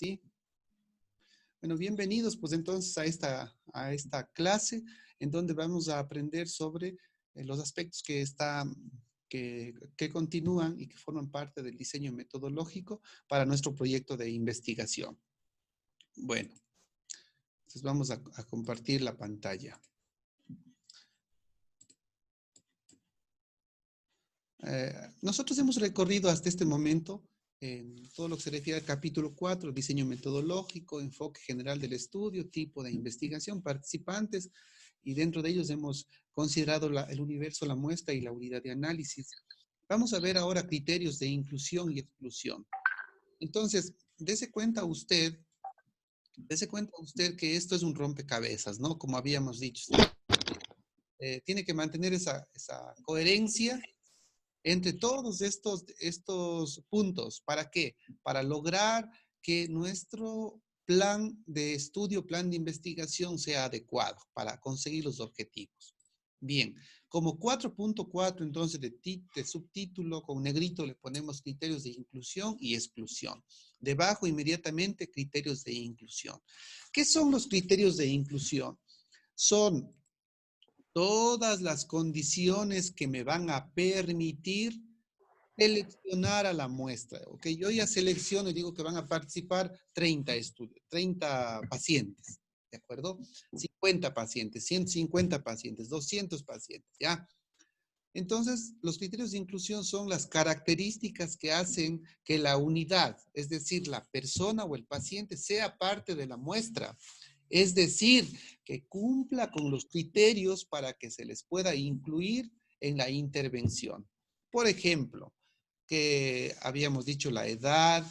¿sí? Bueno, bienvenidos pues entonces a esta clase en donde vamos a aprender sobre los aspectos que continúan y que forman parte del diseño metodológico para nuestro proyecto de investigación. Bueno, entonces vamos a compartir la pantalla. Nosotros hemos recorrido hasta este momento en todo lo que se refiere al capítulo 4, diseño metodológico, enfoque general del estudio, tipo de investigación, participantes, y dentro de ellos hemos considerado el universo, la muestra y la unidad de análisis. Vamos a ver ahora criterios de inclusión y exclusión. Entonces, dése cuenta usted que esto es un rompecabezas, ¿no? Como habíamos dicho. Tiene que mantener esa coherencia entre todos estos puntos. ¿Para qué? Para lograr que nuestro plan de estudio, plan de investigación sea adecuado para conseguir los objetivos. Bien, como 4.4 entonces de subtítulo, con negrito le ponemos criterios de inclusión y exclusión. Debajo inmediatamente criterios de inclusión. ¿Qué son los criterios de inclusión? Son todas las condiciones que me van a permitir seleccionar a la muestra. Ok, yo ya selecciono y digo que van a participar 30 pacientes, ¿de acuerdo? 50 pacientes, 150 pacientes, 200 pacientes, ¿ya? Entonces, los criterios de inclusión son las características que hacen que la unidad, es decir, la persona o el paciente, sea parte de la muestra. Es decir, que cumpla con los criterios para que se les pueda incluir en la intervención. Por ejemplo, que habíamos dicho la edad,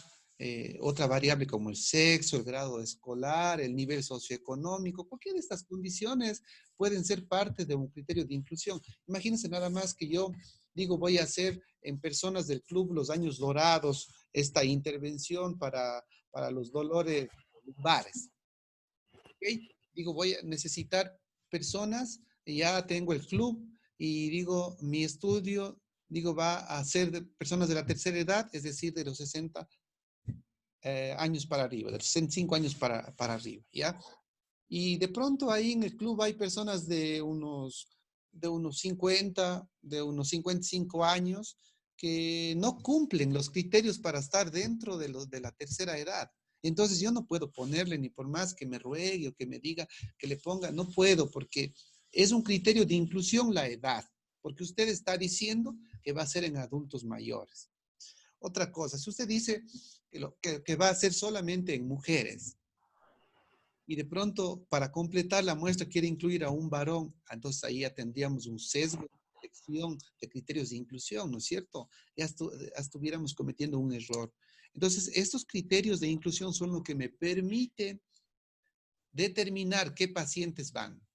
otra variable como el sexo, el grado escolar, el nivel socioeconómico, cualquiera de estas condiciones pueden ser parte de un criterio de inclusión. Imagínense nada más que yo digo, voy a hacer en personas del club Los Años Dorados esta intervención para los dolores lumbares. ¿Okay? Digo, voy a necesitar personas, ya tengo el club y digo, mi estudio, digo, va a ser de personas de la tercera edad, es decir, de los 60 años para arriba, de los 65 años para arriba, ¿ya? Y de pronto ahí en el club hay personas de unos 50, de unos 55 años que no cumplen los criterios para estar dentro de la tercera edad. Entonces yo no puedo ponerle ni por más que me ruegue o que me diga que le ponga, no puedo porque es un criterio de inclusión la edad, porque usted está diciendo que va a ser en adultos mayores. Otra cosa, si usted dice que va a ser solamente en mujeres, y de pronto para completar la muestra quiere incluir a un varón, entonces ahí ya tendríamos un sesgo de selección de criterios de inclusión, ¿no es cierto? Ya estuviéramos cometiendo un error. Entonces, estos criterios de inclusión son lo que me permiten determinar qué pacientes van.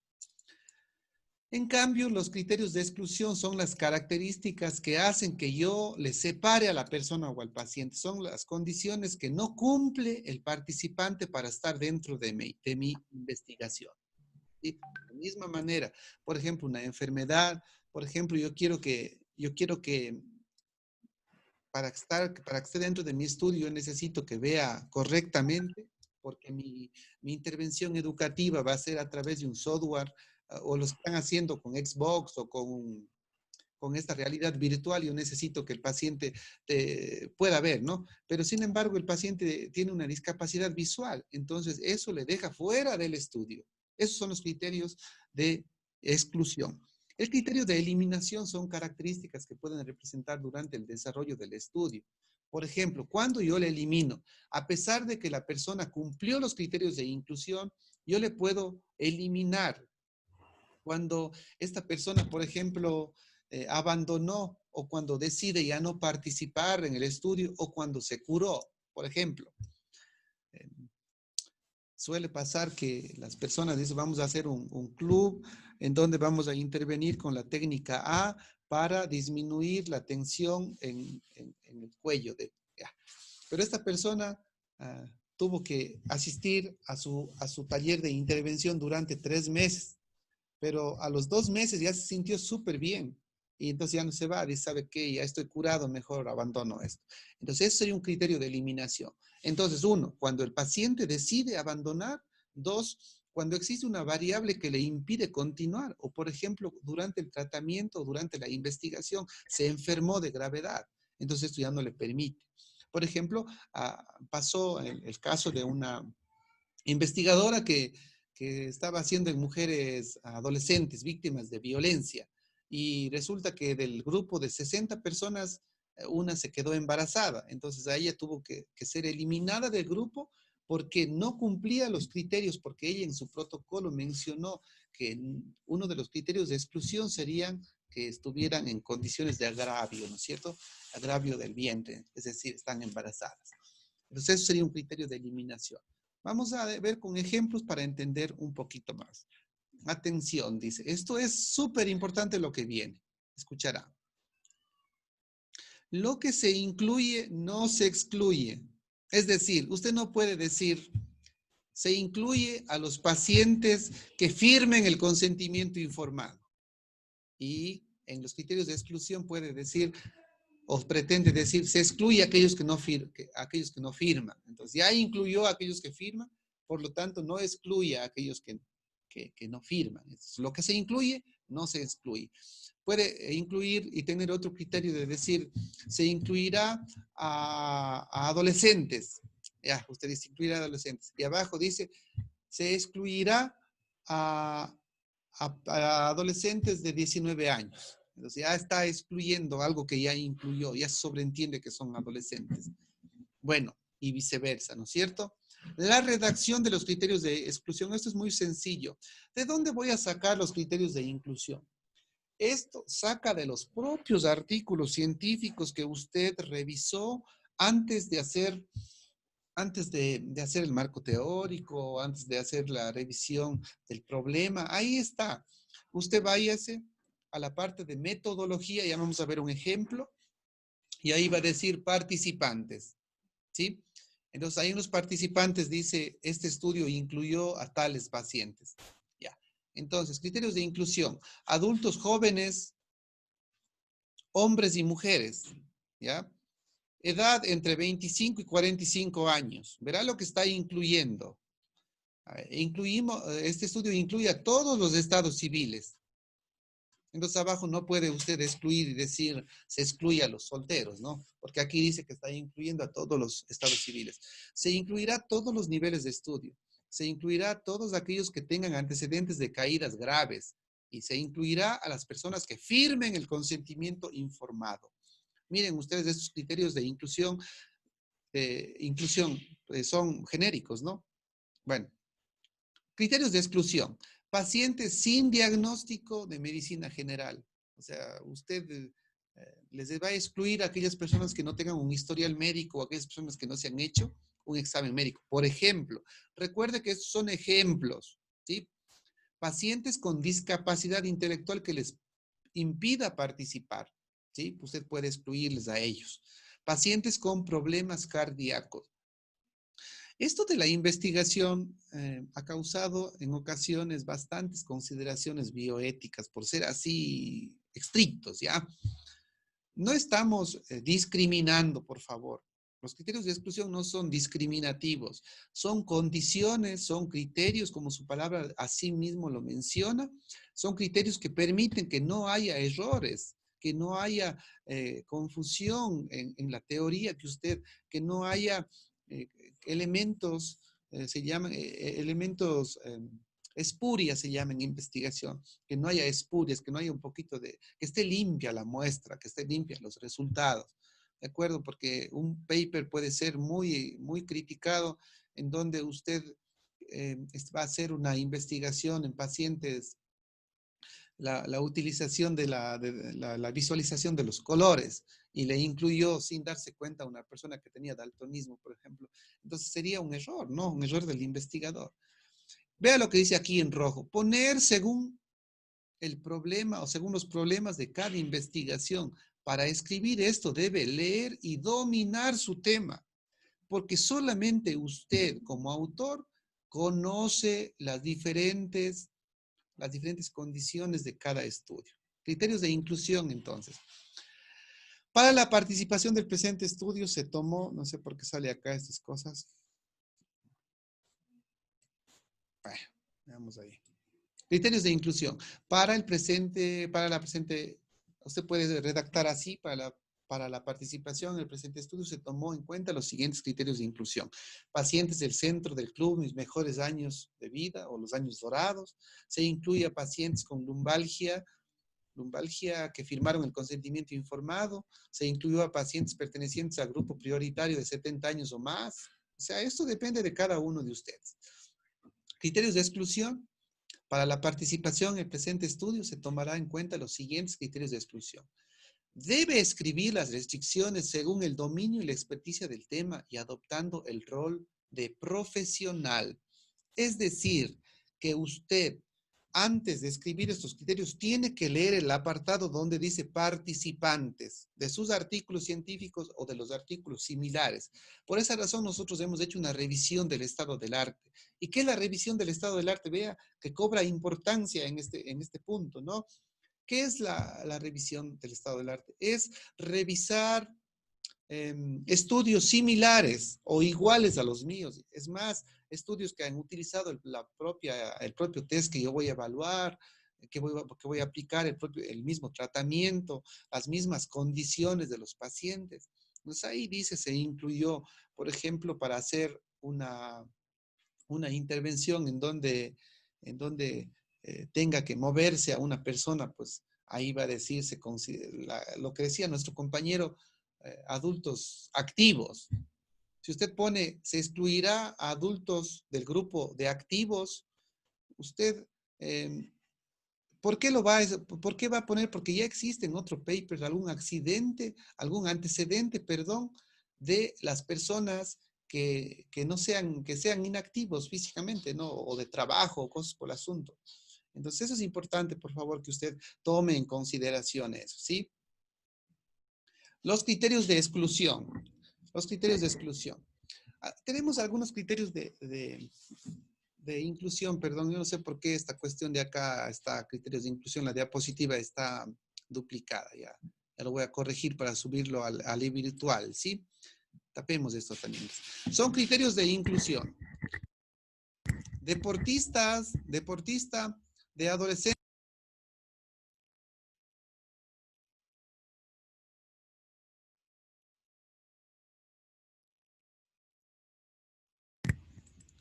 En cambio, los criterios de exclusión son las características que hacen que yo le separe a la persona o al paciente. Son las condiciones que no cumple el participante para estar dentro de mi investigación. ¿Sí? De la misma manera, por ejemplo, una enfermedad, por ejemplo, yo quiero que para que esté dentro de mi estudio yo necesito que vea correctamente, porque mi intervención educativa va a ser a través de un software, o lo están haciendo con Xbox o con esta realidad virtual. Yo necesito que el paciente pueda ver, ¿no? Pero sin embargo, el paciente tiene una discapacidad visual, entonces eso le deja fuera del estudio. Esos son los criterios de exclusión. El criterio de eliminación son características que pueden representar durante el desarrollo del estudio. Por ejemplo, cuando yo le elimino, a pesar de que la persona cumplió los criterios de inclusión, yo le puedo eliminar. Cuando esta persona, por ejemplo, abandonó, o cuando decide ya no participar en el estudio, o cuando se curó, por ejemplo. Eh, Suele pasar que las personas dicen, vamos a hacer un club en donde vamos a intervenir con la técnica A para disminuir la tensión en el cuello. Pero esta persona tuvo que asistir a su taller de intervención durante 3 meses, pero a los 2 meses ya se sintió súper bien. y entonces ya no se va, dice, ¿sabe qué? Ya estoy curado, mejor abandono esto. Entonces, ese sería un criterio de eliminación. Entonces, uno, cuando el paciente decide abandonar. Dos, cuando existe una variable que le impide continuar, o por ejemplo, durante el tratamiento o durante la investigación se enfermó de gravedad, entonces esto ya no le permite. Por ejemplo, pasó el caso de una investigadora que estaba haciendo en mujeres adolescentes víctimas de violencia y resulta que del grupo de 60 personas, una se quedó embarazada. Entonces a ella tuvo que ser eliminada del grupo porque no cumplía los criterios, porque ella en su protocolo mencionó que uno de los criterios de exclusión serían que estuvieran en condiciones de agravio, ¿no es cierto? Agravio del vientre, es decir, están embarazadas. Entonces eso sería un criterio de eliminación. Vamos a ver con ejemplos para entender un poquito más. Atención, dice. Esto es súper importante lo que viene. Escuchará. Lo que se incluye no se excluye. Es decir, usted no puede decir, se incluye a los pacientes que firmen el consentimiento informado. Y en los criterios de exclusión puede decir, o pretende decir, se excluye a aquellos aquellos que no firman. Entonces, ya incluyó a aquellos que firman, por lo tanto, no excluye a aquellos que no firman. Entonces, lo que se incluye, no se excluye. Puede incluir y tener otro criterio de decir, se incluirá a adolescentes. Ya, usted dice, incluirá a adolescentes. Y abajo dice, se excluirá a, a adolescentes de 19 años. Entonces ya está excluyendo algo que ya incluyó, ya se sobreentiende que son adolescentes. Bueno, y viceversa, ¿no es cierto? La redacción de los criterios de exclusión, esto es muy sencillo. ¿De dónde voy a sacar los criterios de inclusión? Esto saca de los propios artículos científicos que usted revisó antes de hacer, hacer el marco teórico, antes de hacer la revisión del problema. Ahí está. Usted váyase a la parte de metodología, ya vamos a ver un ejemplo, y ahí va a decir participantes, ¿sí? Entonces, ahí en los participantes dice, este estudio incluyó a tales pacientes. Ya. Entonces, criterios de inclusión. Adultos jóvenes, hombres y mujeres, ¿ya? Edad entre 25 y 45 años. Verá lo que está incluyendo. Este estudio incluye a todos los estados civiles. Entonces abajo no puede usted excluir y decir se excluye a los solteros, ¿no? Porque aquí dice que está incluyendo a todos los estados civiles. Se incluirá todos los niveles de estudio. Se incluirá a todos aquellos que tengan antecedentes de caídas graves. Y se incluirá a las personas que firmen el consentimiento informado. Miren ustedes, estos criterios de inclusión son genéricos, ¿no? Bueno, criterios de exclusión. Pacientes sin diagnóstico de medicina general. O sea, usted les va a excluir a aquellas personas que no tengan un historial médico o aquellas personas que no se han hecho un examen médico. Por ejemplo, recuerde que estos son ejemplos, ¿sí? Pacientes con discapacidad intelectual que les impida participar, ¿sí? Usted puede excluirles a ellos. Pacientes con problemas cardíacos. Esto de la investigación ha causado en ocasiones bastantes consideraciones bioéticas por ser así estrictos, ¿ya? No estamos discriminando, por favor. Los criterios de exclusión no son discriminativos, son condiciones, son criterios, como su palabra así mismo lo menciona, son criterios que permiten que no haya errores, que no haya confusión en la teoría que no haya eh, elementos, se llaman elementos espurias, se llaman investigación, que no haya espurias, que no haya un poquito de, que esté limpia la muestra, que esté limpia los resultados, ¿de acuerdo? Porque un paper puede ser muy, muy criticado en donde usted va a hacer una investigación en pacientes, la utilización la visualización de los colores y le incluyó sin darse cuenta a una persona que tenía daltonismo, por ejemplo. Entonces sería un error, ¿no? Un error del investigador. Vea lo que dice aquí en rojo. Poner según el problema o según los problemas de cada investigación. Para escribir esto debe leer y dominar su tema, porque solamente usted como autor conoce las diferentes condiciones de cada estudio. Criterios de inclusión, entonces. Para la participación del presente estudio se tomó, no sé por qué sale acá estas cosas. Bueno, veamos ahí. Criterios de inclusión. Para la presente, usted puede redactar así, para la participación en el presente estudio se tomó en cuenta los siguientes criterios de inclusión. Pacientes del centro del club, mis mejores años de vida o los años dorados. Se incluye a pacientes con lumbalgia que firmaron el consentimiento informado. Se incluyó a pacientes pertenecientes al grupo prioritario de 70 años o más. O sea, esto depende de cada uno de ustedes. Criterios de exclusión. Para la participación en el presente estudio se tomará en cuenta los siguientes criterios de exclusión. Debe escribir las restricciones según el dominio y la experticia del tema y adoptando el rol de profesional. Es decir, que usted, antes de escribir estos criterios, tiene que leer el apartado donde dice participantes de sus artículos científicos o de los artículos similares. Por esa razón, nosotros hemos hecho una revisión del estado del arte. ¿Y qué es la revisión del estado del arte? Vea que cobra importancia en este punto, ¿no? ¿Qué es la revisión del estado del arte? Es revisar estudios similares o iguales a los míos. Es más, estudios que han utilizado el propio test que yo voy a evaluar, que voy a aplicar el mismo tratamiento, las mismas condiciones de los pacientes. Entonces ahí dice, se incluyó, por ejemplo, para hacer una intervención en donde tenga que moverse a una persona, pues ahí va a decirse lo que decía nuestro compañero, adultos activos. Si usted pone, se excluirá a adultos del grupo de activos, usted, ¿por qué por qué va a poner? Porque ya existe en otro paper algún antecedente, perdón, de las personas que no sean, que sean inactivos físicamente, ¿no? O de trabajo, o cosas por el asunto. Entonces, eso es importante, por favor, que usted tome en consideración eso, ¿sí? Los criterios de exclusión. Los criterios de exclusión. Tenemos algunos criterios de inclusión, perdón, yo no sé por qué esta cuestión de acá está, criterios de inclusión, la diapositiva está duplicada, ya lo voy a corregir para subirlo al virtual, ¿sí? Tapemos esto también. Son criterios de inclusión. Deportista de adolescente.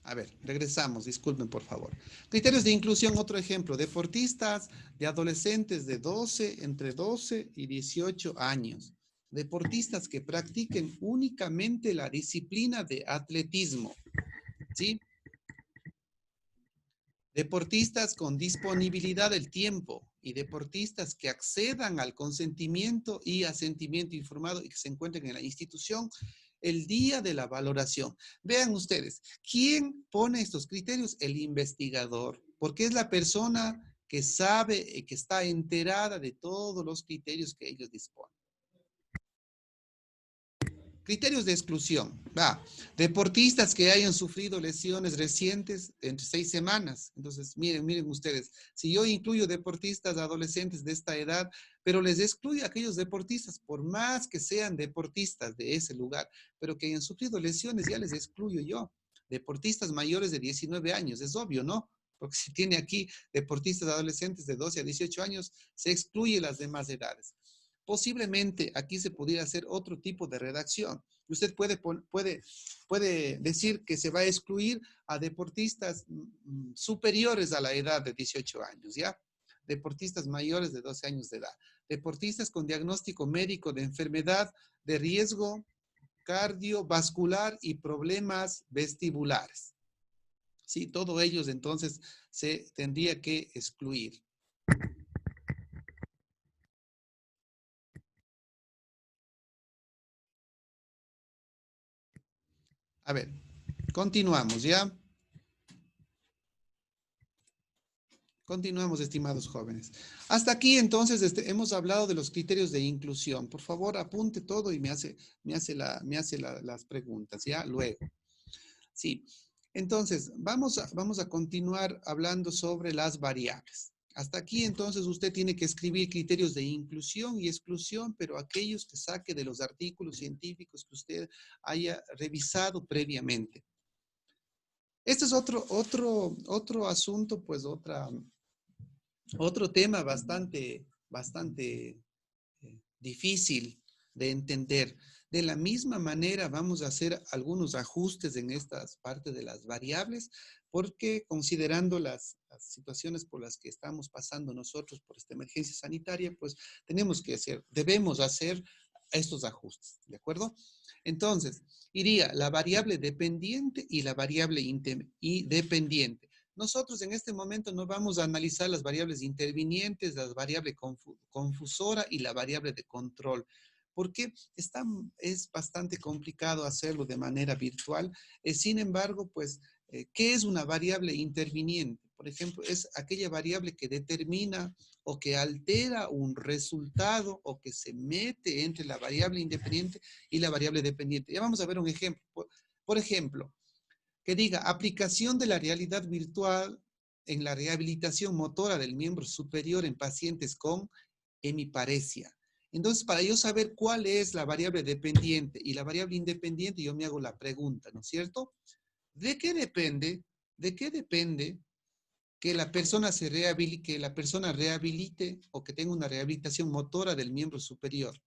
A ver, regresamos, disculpen por favor. Criterios de inclusión, otro ejemplo, deportistas de adolescentes de entre 12 y 18 años. Deportistas que practiquen únicamente la disciplina de atletismo, ¿sí? Deportistas con disponibilidad del tiempo y deportistas que accedan al consentimiento y asentimiento informado y que se encuentren en la institución el día de la valoración. Vean ustedes, ¿quién pone estos criterios? El investigador, porque es la persona que sabe y que está enterada de todos los criterios que ellos disponen. Criterios de exclusión. Deportistas que hayan sufrido lesiones recientes entre 6 semanas. Entonces, miren ustedes, si yo incluyo deportistas adolescentes de esta edad, pero les excluyo a aquellos deportistas, por más que sean deportistas de ese lugar, pero que hayan sufrido lesiones, ya les excluyo yo. Deportistas mayores de 19 años, es obvio, ¿no? Porque si tiene aquí deportistas adolescentes de 12 a 18 años, se excluye las demás edades. Posiblemente aquí se pudiera hacer otro tipo de redacción. Usted puede decir que se va a excluir a deportistas superiores a la edad de 18 años, ¿ya? Deportistas mayores de 12 años de edad. Deportistas con diagnóstico médico de enfermedad de riesgo cardiovascular y problemas vestibulares. Sí, todos ellos entonces se tendría que excluir. A ver, continuamos, ¿ya? Continuamos, estimados jóvenes. Hasta aquí, entonces, hemos hablado de los criterios de inclusión. Por favor, apunte todo y me hace las preguntas, ¿ya? Luego. Sí. Entonces, vamos a continuar hablando sobre las variables. Hasta aquí, entonces, usted tiene que escribir criterios de inclusión y exclusión, pero aquellos que saque de los artículos científicos que usted haya revisado previamente. Este es otro asunto, pues otro tema bastante difícil de entender. De la misma manera, vamos a hacer algunos ajustes en estas partes de las variables, porque considerando las situaciones por las que estamos pasando nosotros por esta emergencia sanitaria, pues debemos hacer estos ajustes, ¿de acuerdo? Entonces, iría la variable dependiente y la variable independiente. Nosotros en este momento no vamos a analizar las variables intervinientes, la variable confusora y la variable de control, porque es bastante complicado hacerlo de manera virtual. Sin embargo, pues, ¿qué es una variable interviniente? Por ejemplo, es aquella variable que determina o que altera un resultado o que se mete entre la variable independiente y la variable dependiente. Ya vamos a ver un ejemplo. Por ejemplo, que diga aplicación de la realidad virtual en la rehabilitación motora del miembro superior en pacientes con hemiparesia. Entonces, para yo saber cuál es la variable dependiente y la variable independiente, yo me hago la pregunta, ¿no es cierto? ¿De qué depende? ¿De qué depende que la persona que la persona rehabilite o que tenga una rehabilitación motora del miembro superior?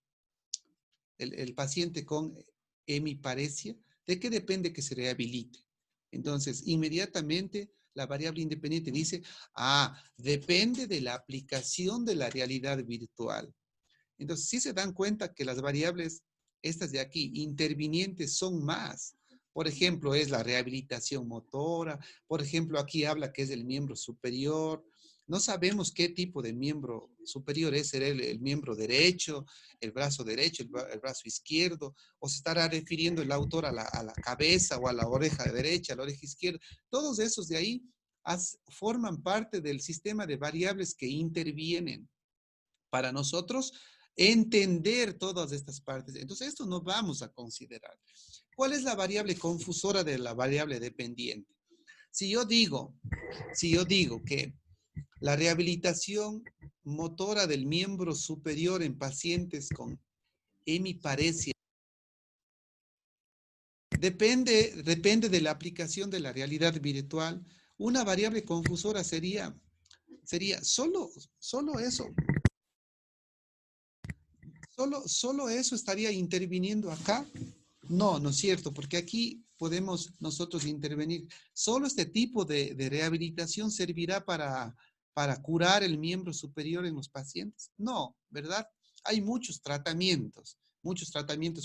El paciente con hemiparesia, ¿de qué depende que se rehabilite? Entonces, inmediatamente la variable independiente dice, depende de la aplicación de la realidad virtual. Entonces, sí se dan cuenta que las variables, estas de aquí, intervinientes, son más. Por ejemplo, es la rehabilitación motora. Por ejemplo, aquí habla que es el miembro superior. No sabemos qué tipo de miembro superior es. ¿Será el miembro derecho, el brazo derecho, el brazo izquierdo? ¿O se estará refiriendo el autor a la cabeza o a la oreja derecha, a la oreja izquierda? Todos esos de ahí forman parte del sistema de variables que intervienen para nosotros entender todas estas partes. Entonces, esto no vamos a considerar. ¿Cuál es la variable confusora de la variable dependiente? Si yo digo que la rehabilitación motora del miembro superior en pacientes con hemiparesia depende de la aplicación de la realidad virtual, una variable confusora sería solo eso. ¿Solo eso estaría interviniendo acá? No, no es cierto, porque aquí podemos nosotros intervenir. ¿Solo este tipo de rehabilitación servirá para curar el miembro superior en los pacientes? No, ¿verdad? Hay muchos tratamientos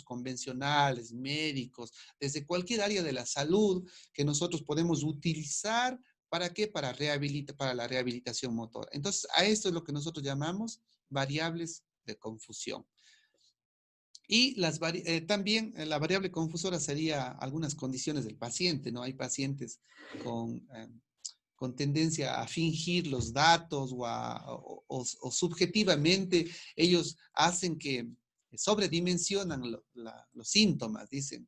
convencionales, médicos, desde cualquier área de la salud que nosotros podemos utilizar. ¿Para qué? Para la rehabilitación motora. Entonces, a esto es lo que nosotros llamamos variables de confusión. Y también la variable confusora sería algunas condiciones del paciente, ¿no? Hay pacientes con tendencia a fingir los datos o subjetivamente ellos hacen que sobredimensionan los síntomas, dicen.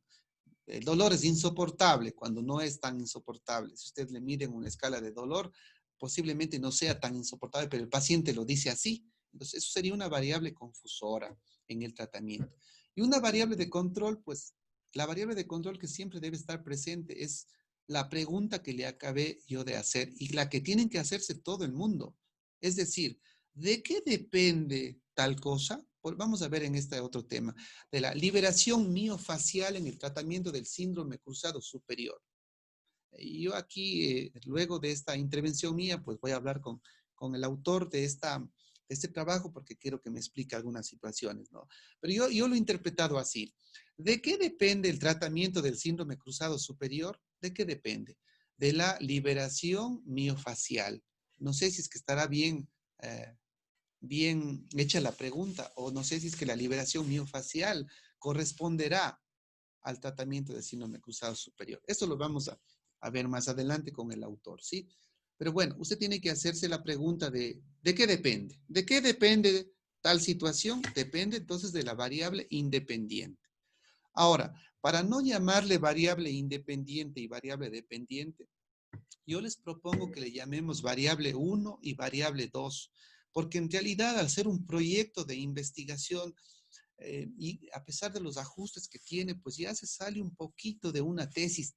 El dolor es insoportable cuando no es tan insoportable. Si usted le mide en una escala de dolor, posiblemente no sea tan insoportable, pero el paciente lo dice así. Entonces, eso sería una variable confusora en el tratamiento. Y una variable de control, pues, la variable de control que siempre debe estar presente es la pregunta que le acabé yo de hacer y la que tienen que hacerse todo el mundo. Es decir, ¿de qué depende tal cosa? Vamos a ver en este otro tema, de la liberación miofacial en el tratamiento del síndrome cruzado superior. Y yo aquí, luego de esta intervención mía, pues voy a hablar con el autor de este trabajo porque quiero que me explique algunas situaciones, ¿no? Pero yo lo he interpretado así. ¿De qué depende el tratamiento del síndrome cruzado superior? ¿De qué depende? De la liberación miofacial. No sé si es que estará bien hecha la pregunta, o no sé si es que la liberación miofacial corresponderá al tratamiento del síndrome cruzado superior. Esto lo vamos a ver más adelante con el autor, ¿sí? Pero bueno, usted tiene que hacerse la pregunta ¿de qué depende? ¿De qué depende tal situación? Depende entonces de la variable independiente. Ahora, para no llamarle variable independiente y variable dependiente, Yo les propongo que le llamemos variable 1 y variable 2, porque en realidad al ser un proyecto de investigación, y a pesar de los ajustes que tiene, pues ya se sale un poquito de una tesis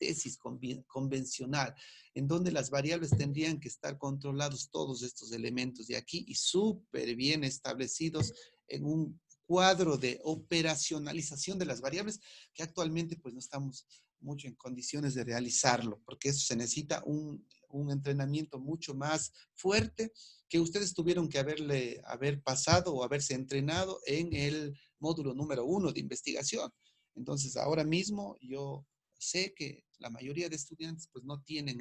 convencional, en donde las variables tendrían que estar controlados todos estos elementos de aquí y súper bien establecidos en un cuadro de operacionalización de las variables que actualmente pues no estamos mucho en condiciones de realizarlo, porque eso se necesita un entrenamiento mucho más fuerte que ustedes tuvieron que haber pasado o haberse entrenado en el módulo número 1 de investigación. Entonces, ahora mismo yo sé que la mayoría de estudiantes pues no tienen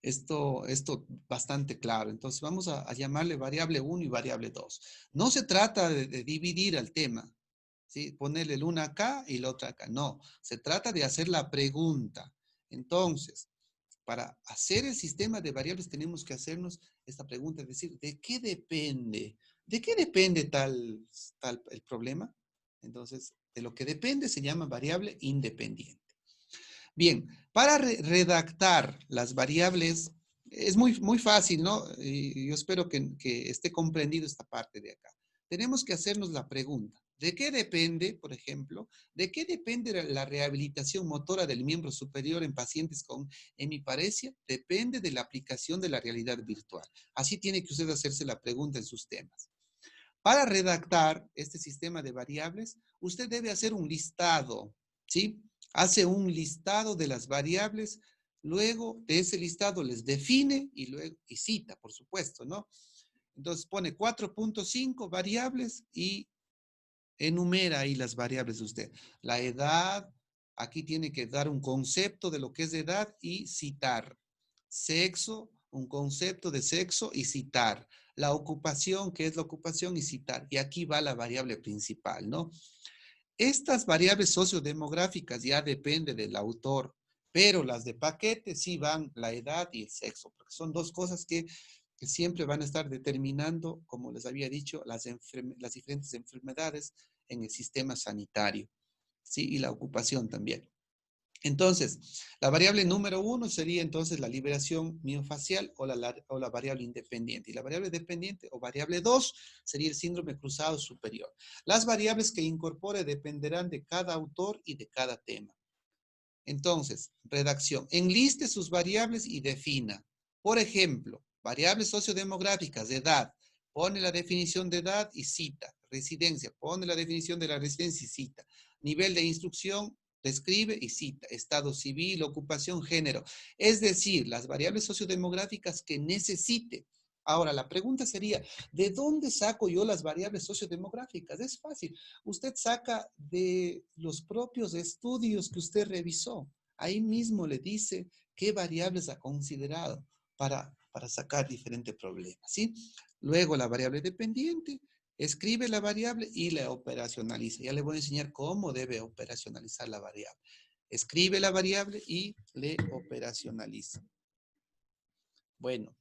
esto bastante claro. Entonces, vamos a llamarle variable 1 y variable 2. No se trata de dividir el tema, ¿sí? Ponerle el una acá y la otra acá. No, se trata de hacer la pregunta. Entonces, para hacer el sistema de variables tenemos que hacernos esta pregunta, es decir, ¿de qué depende? ¿De qué depende tal el problema? Entonces, de lo que depende se llama variable independiente. Bien, para redactar las variables es muy fácil, ¿no? Y yo espero que esté comprendido esta parte de acá. Tenemos que hacernos la pregunta, ¿de qué depende, por ejemplo, de qué depende la rehabilitación motora del miembro superior en pacientes con hemiparesia? Depende de la aplicación de la realidad virtual. Así tiene que usted hacerse la pregunta en sus temas. Para redactar este sistema de variables, usted debe hacer un listado, ¿sí? Hace un listado de las variables, luego de ese listado les define y cita, por supuesto, ¿no? Entonces pone 4.5 variables y enumera ahí las variables de usted. La edad, aquí tiene que dar un concepto de lo que es edad y citar. Sexo, un concepto de sexo y citar. La ocupación, ¿qué es la ocupación? Y citar. Y aquí va la variable principal, ¿no? Estas variables sociodemográficas ya depende del autor, pero las de paquete sí van la edad y el sexo, porque son dos cosas que siempre van a estar determinando, como les había dicho, las diferentes enfermedades en el sistema sanitario, ¿sí? Y la ocupación también. Entonces, la variable número 1 sería entonces la liberación miofacial o la variable independiente. Y la variable dependiente o variable 2 sería el síndrome cruzado superior. Las variables que incorpore dependerán de cada autor y de cada tema. Entonces, redacción. Enliste sus variables y defina. Por ejemplo, variables sociodemográficas, edad. Pone la definición de edad y cita. Residencia. Pone la definición de la residencia y cita. Nivel de instrucción, describe y cita. Estado civil, ocupación, género. Es decir, las variables sociodemográficas que necesite. Ahora, la pregunta sería, ¿de dónde saco yo las variables sociodemográficas? Es fácil. Usted saca de los propios estudios que usted revisó. Ahí mismo le dice qué variables ha considerado para sacar diferentes problemas, ¿sí? Luego la variable dependiente, escribe la variable y la operacionaliza. Ya le voy a enseñar cómo debe operacionalizar la variable. Escribe la variable y le operacionaliza. Bueno,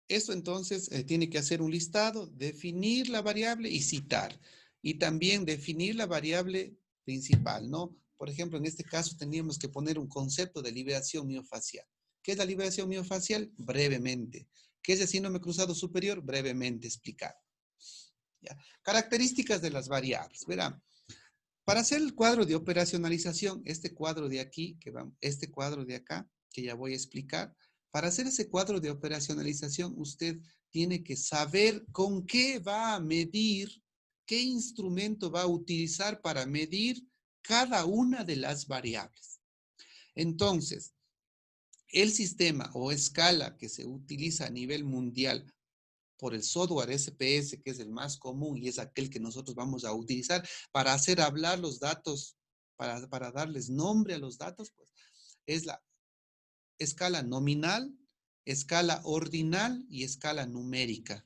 esto entonces tiene que hacer un listado, definir la variable y citar. Y también definir la variable principal, ¿no? Por ejemplo, en este caso tendríamos que poner un concepto de liberación miofacial. ¿Qué es la liberación miofacial? Brevemente. ¿Qué es el síndrome cruzado superior? Brevemente explicado. ¿Ya? Características de las variables. Verán, para hacer el cuadro de operacionalización, este cuadro de aquí, este cuadro de acá, que ya voy a explicar, para hacer ese cuadro de operacionalización, usted tiene que saber con qué va a medir, qué instrumento va a utilizar para medir cada una de las variables. Entonces, el sistema o escala que se utiliza a nivel mundial por el software SPS, que es el más común y es aquel que nosotros vamos a utilizar para hacer hablar los datos, para darles nombre a los datos, pues es la escala nominal, escala ordinal y escala numérica.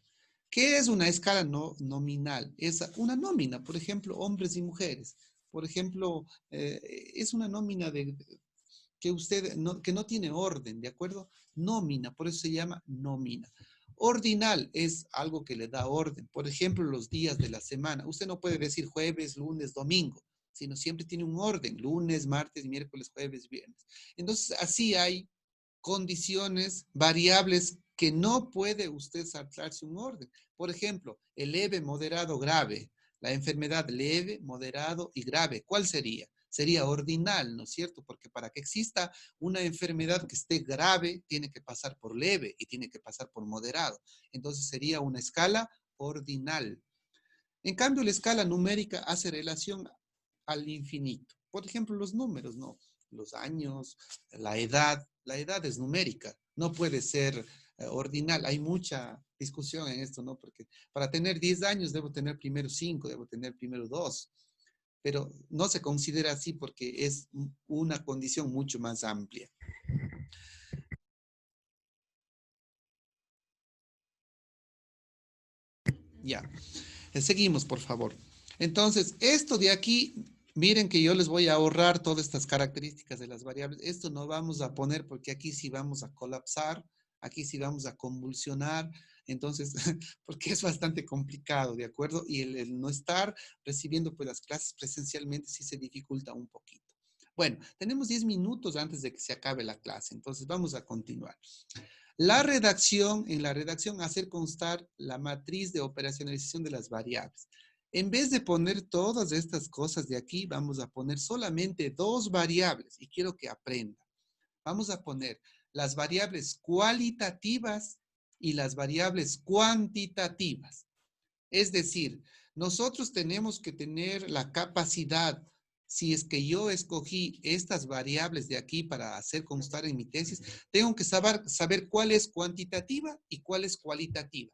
¿Qué es una escala nominal? Es una nómina, por ejemplo, hombres y mujeres. Por ejemplo, es una nómina que no tiene orden, ¿de acuerdo? Nómina, por eso se llama nómina. Ordinal es algo que le da orden. Por ejemplo, los días de la semana. Usted no puede decir jueves, lunes, domingo. sino siempre tiene un orden, lunes, martes, miércoles, jueves, viernes. Entonces, así hay condiciones, variables que no puede usted saltarse un orden. Por ejemplo, el leve, moderado, grave. La enfermedad leve, moderado y grave. ¿Cuál sería? Sería ordinal, ¿no es cierto? Porque para que exista una enfermedad que esté grave, tiene que pasar por leve y tiene que pasar por moderado. Entonces sería una escala ordinal. En cambio, la escala numérica hace relación al infinito. Por ejemplo, los números, ¿no? Los años, la edad es numérica, no puede ser ordinal. Hay mucha discusión en esto, ¿no? Porque para tener 10 años debo tener primero 5, debo tener primero 2, pero no se considera así porque es una condición mucho más amplia. Ya, seguimos, por favor. Entonces, esto de aquí, miren que yo les voy a ahorrar todas estas características de las variables. Esto no vamos a poner porque aquí sí vamos a colapsar, aquí sí vamos a convulsionar. Entonces, porque es bastante complicado, ¿de acuerdo? Y el no estar recibiendo pues las clases presencialmente sí se dificulta un poquito. Bueno, tenemos 10 minutos antes de que se acabe la clase, entonces vamos a continuar. La redacción, en la redacción, hacer constar la matriz de operacionalización de las variables. En vez de poner todas estas cosas de aquí, vamos a poner solamente dos variables y quiero que aprenda. Vamos a poner las variables cualitativas y las variables cuantitativas. Es decir, nosotros tenemos que tener la capacidad, si es que yo escogí estas variables de aquí para hacer constar en mi tesis, tengo que saber cuál es cuantitativa y cuál es cualitativa.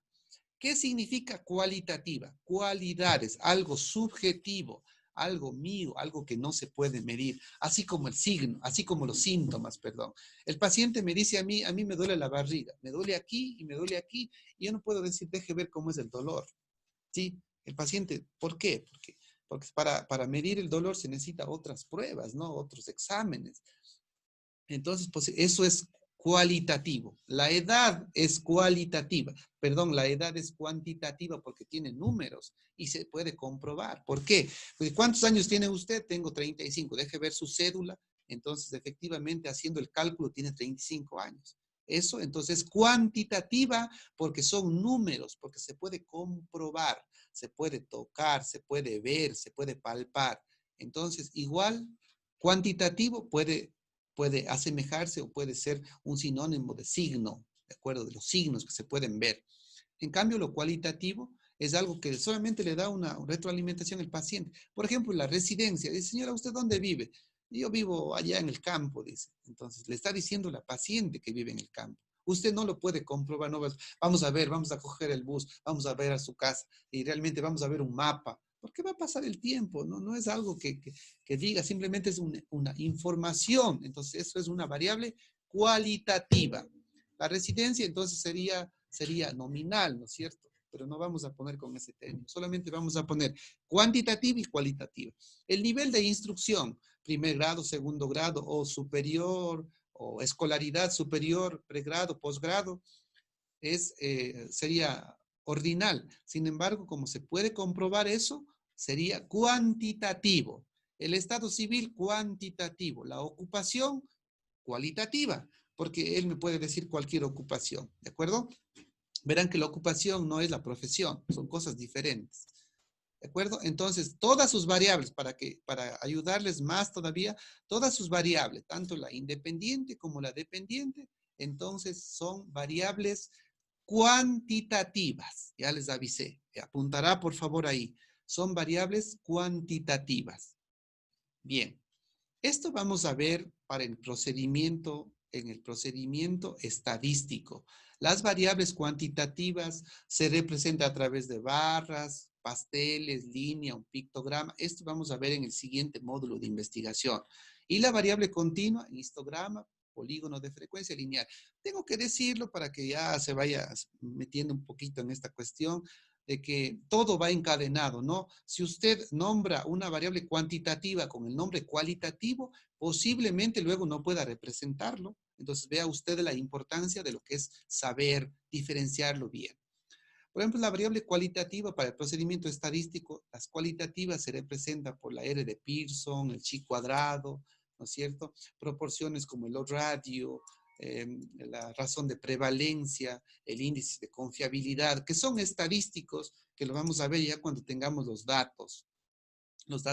¿Qué significa cualitativa? Cualidades, algo subjetivo, algo mío, algo que no se puede medir, así como el signo, así como los síntomas, perdón. El paciente me dice a mí me duele la barriga, me duele aquí y me duele aquí, y yo no puedo decir, deje ver cómo es el dolor. ¿Sí? El paciente, ¿por qué? Porque para medir el dolor se necesita otras pruebas, ¿no? Otros exámenes. Entonces, pues eso es cualitativo. La edad es cualitativa. Perdón, la edad es cuantitativa porque tiene números y se puede comprobar. ¿Por qué? Pues, ¿cuántos años tiene usted? Tengo 35. Deje ver su cédula. Entonces, efectivamente, haciendo el cálculo, tiene 35 años. Eso, entonces, cuantitativa porque son números, porque se puede comprobar, se puede tocar, se puede ver, se puede palpar. Entonces, igual, cuantitativo puede asemejarse o puede ser un sinónimo de signo, ¿de acuerdo? De los signos que se pueden ver. En cambio, lo cualitativo es algo que solamente le da una retroalimentación al paciente. Por ejemplo, la residencia. Dice, señora, ¿usted dónde vive? Yo vivo allá en el campo, dice. Entonces, le está diciendo la paciente que vive en el campo. Usted no lo puede comprobar, no, vamos a ver, vamos a coger el bus, vamos a ver a su casa y realmente vamos a ver un mapa. Porque va a pasar el tiempo, no, no es algo que diga, simplemente es una información. Entonces, eso es una variable cualitativa. La residencia entonces sería nominal, ¿no es cierto? Pero no vamos a poner con ese término, solamente vamos a poner cuantitativa y cualitativa. El nivel de instrucción, primer grado, segundo grado o superior, o escolaridad superior, pregrado, posgrado, sería ordinal. Sin embargo, como se puede comprobar eso, sería cuantitativo. El estado civil, cuantitativo. La ocupación, cualitativa, porque él me puede decir cualquier ocupación, ¿de acuerdo? Verán que la ocupación no es la profesión, son cosas diferentes. ¿De acuerdo? Entonces, todas sus variables, para ayudarles más todavía, todas sus variables, tanto la independiente como la dependiente, entonces son variables cuantitativas. Ya les avisé. Apuntará por favor ahí. Son variables cuantitativas. Bien. Esto vamos a ver para el procedimiento, en el procedimiento estadístico. Las variables cuantitativas se representan a través de barras, pasteles, línea, un pictograma. Esto vamos a ver en el siguiente módulo de investigación. Y la variable continua, histograma, polígono de frecuencia lineal. Tengo que decirlo para que ya se vaya metiendo un poquito en esta cuestión de que todo va encadenado, ¿no? Si usted nombra una variable cuantitativa con el nombre cualitativo, posiblemente luego no pueda representarlo. Entonces vea usted la importancia de lo que es saber diferenciarlo bien. Por ejemplo, la variable cualitativa para el procedimiento estadístico, las cualitativas se representan por la R de Pearson, el chi cuadrado, ¿no es cierto? Proporciones como el odds-ratio, la razón de prevalencia, el índice de confiabilidad, que son estadísticos, que lo vamos a ver ya cuando tengamos los datos los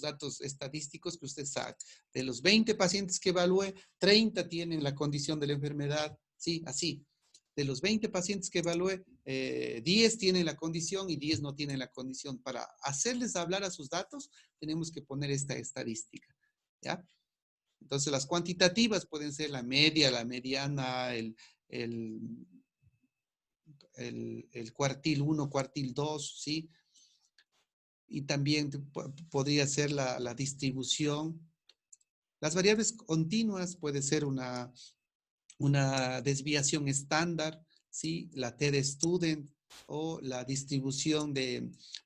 datos estadísticos que usted sabe. De los 20 pacientes que evalúe, 30 tienen la condición de la enfermedad, sí, así. De los 20 pacientes que evalúe, 10 tienen la condición y 10 no tienen la condición. Para hacerles hablar a sus datos, tenemos que poner esta estadística, ¿ya? Entonces, las cuantitativas pueden ser la media, la mediana, el, el cuartil 1, cuartil 2, ¿sí? Y también podría ser la distribución. Las variables continuas puede ser una desviación estándar, ¿sí? La T de student o la distribución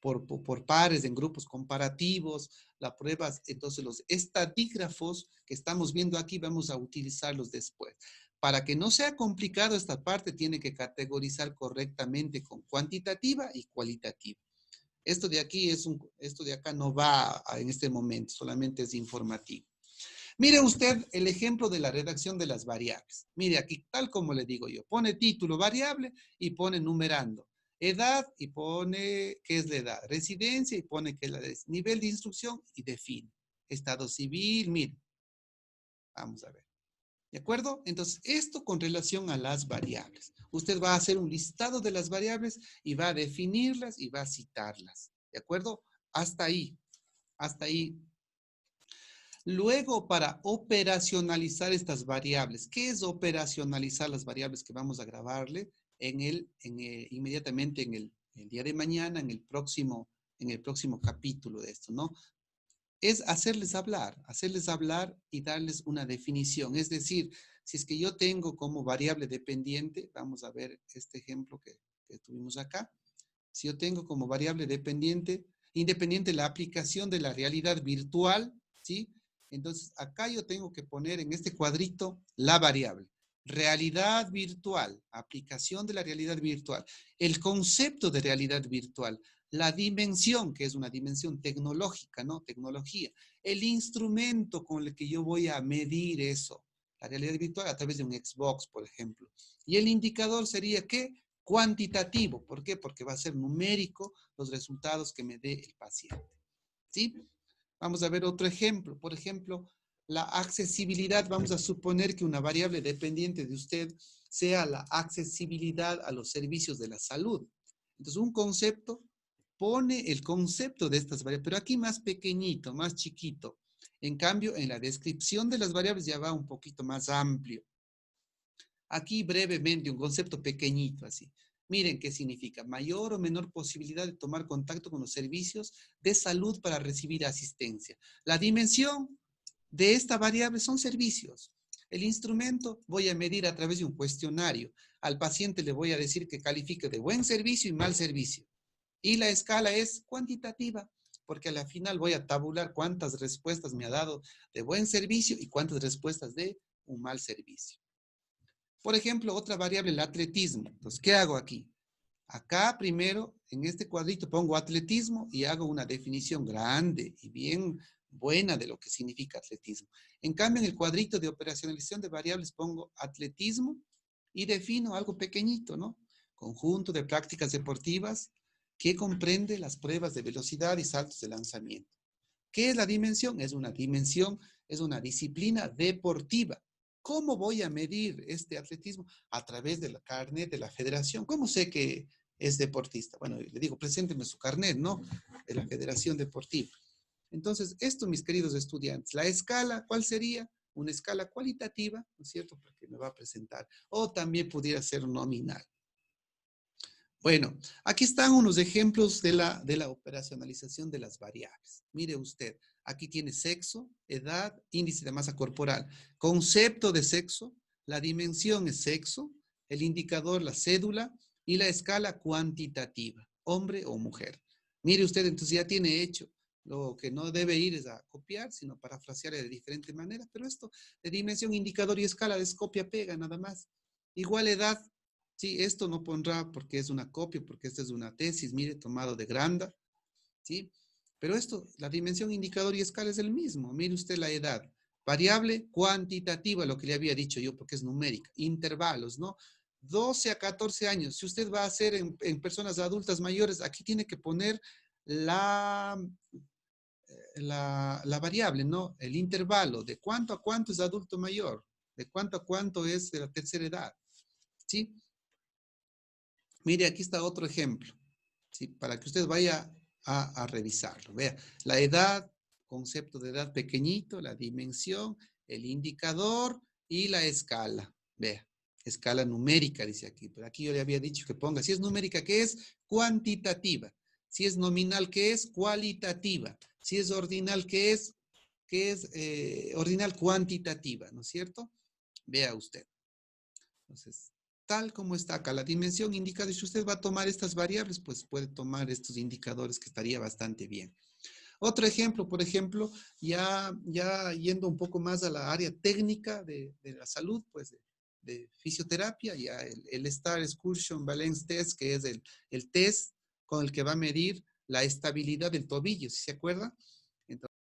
por pares en grupos comparativos, las pruebas. Entonces, los estadígrafos que estamos viendo aquí vamos a utilizarlos después. Para que no sea complicado esta parte, tiene que categorizar correctamente con cuantitativa y cualitativa. Esto de aquí esto de acá no va en este momento, solamente es informativo. Mire usted el ejemplo de la redacción de las variables. Mire aquí, tal como le digo yo, pone título variable y pone numerando. Edad y pone qué es la edad. Residencia y pone qué es la nivel de instrucción y define. Estado civil, mire. Vamos a ver. ¿De acuerdo? Entonces, esto con relación a las variables. Usted va a hacer un listado de las variables y va a definirlas y va a citarlas. ¿De acuerdo? Hasta ahí. Hasta ahí. Luego, para operacionalizar estas variables, ¿qué es operacionalizar las variables que vamos a grabarle inmediatamente en el día de mañana, en el próximo capítulo de esto, ¿no? Es hacerles hablar y darles una definición. Es decir, si es que yo tengo como variable dependiente, vamos a ver este ejemplo que tuvimos acá. Si yo tengo como variable dependiente, independiente la aplicación de la realidad virtual, ¿sí? Entonces, acá yo tengo que poner en este cuadrito la variable. Realidad virtual, aplicación de la realidad virtual, el concepto de realidad virtual, la dimensión, que es una dimensión tecnológica, ¿no? Tecnología, el instrumento con el que yo voy a medir eso, la realidad virtual a través de un Xbox, por ejemplo. Y el indicador sería, ¿qué? Cuantitativo. ¿Por qué? Porque va a ser numérico los resultados que me dé el paciente. ¿Sí? Vamos a ver otro ejemplo. Por ejemplo, la accesibilidad. Vamos a suponer que una variable dependiente de usted sea la accesibilidad a los servicios de la salud. Entonces, un concepto pone el concepto de estas variables, pero aquí más pequeñito, más chiquito. En cambio, en la descripción de las variables ya va un poquito más amplio. Aquí brevemente un concepto pequeñito así. Miren qué significa. Mayor o menor posibilidad de tomar contacto con los servicios de salud para recibir asistencia. La dimensión de esta variable son servicios. El instrumento voy a medir a través de un cuestionario. Al paciente le voy a decir que califique de buen servicio y mal servicio. Y la escala es cuantitativa, porque a la final voy a tabular cuántas respuestas me ha dado de buen servicio y cuántas respuestas de un mal servicio. Por ejemplo, otra variable, el atletismo. Entonces, ¿qué hago aquí? Acá primero, en este cuadrito, pongo atletismo y hago una definición grande y bien buena de lo que significa atletismo. En cambio, en el cuadrito de operacionalización de variables pongo atletismo y defino algo pequeñito, ¿no? Conjunto de prácticas deportivas que comprende las pruebas de velocidad y saltos de lanzamiento. ¿Qué es la dimensión? Es una dimensión, es una disciplina deportiva. ¿Cómo voy a medir este atletismo? A través del carnet de la federación. ¿Cómo sé que es deportista? Bueno, le digo, presénteme su carnet, ¿no? De la Federación Deportiva. Entonces, esto, mis queridos estudiantes, la escala, ¿cuál sería? Una escala cualitativa, ¿no es cierto? Porque me va a presentar. O también pudiera ser nominal. Bueno, aquí están unos ejemplos de la operacionalización de las variables. Mire usted, aquí tiene sexo, edad, índice de masa corporal, concepto de sexo, la dimensión es sexo, el indicador la cédula y la escala cuantitativa, hombre o mujer. Mire usted, entonces ya tiene hecho. Lo que no debe ir es a copiar, sino parafrasear de diferente manera, pero esto de dimensión, indicador y escala es copia-pega nada más. Igual edad, Sí, esto no pondrá porque es una copia, porque esta es una tesis, mire, tomado de Granda, ¿sí? Pero esto, la dimensión, indicador y escala es el mismo. Mire usted la edad. Variable cuantitativa, lo que le había dicho yo, porque es numérica. Intervalos, ¿no? 12 a 14 años. Si usted va a hacer en personas adultas mayores, aquí tiene que poner la, la variable, ¿no? El intervalo, de cuánto a cuánto es adulto mayor, de cuánto a cuánto es de la tercera edad, ¿sí? Mire, aquí está otro ejemplo, ¿sí? Para que usted vaya a revisarlo. Vea, la edad, concepto de edad pequeñito, la dimensión, el indicador y la escala. Vea, escala numérica, dice aquí. Pero aquí yo le había dicho que ponga, si es numérica, ¿qué es? Cuantitativa. Si es nominal, ¿qué es? Cualitativa. Si es ordinal, ¿qué es? ¿Qué es ordinal cuantitativa? ¿No es cierto? Vea usted. Entonces, tal como está acá, la dimensión indica, si usted va a tomar estas variables, pues puede tomar estos indicadores que estaría bastante bien. Otro ejemplo, por ejemplo, ya yendo un poco más a la área técnica de la salud, pues de fisioterapia, ya el STAR Excursion Balance Test, que es el test con el que va a medir la estabilidad del tobillo, ¿sí se acuerda? Entonces,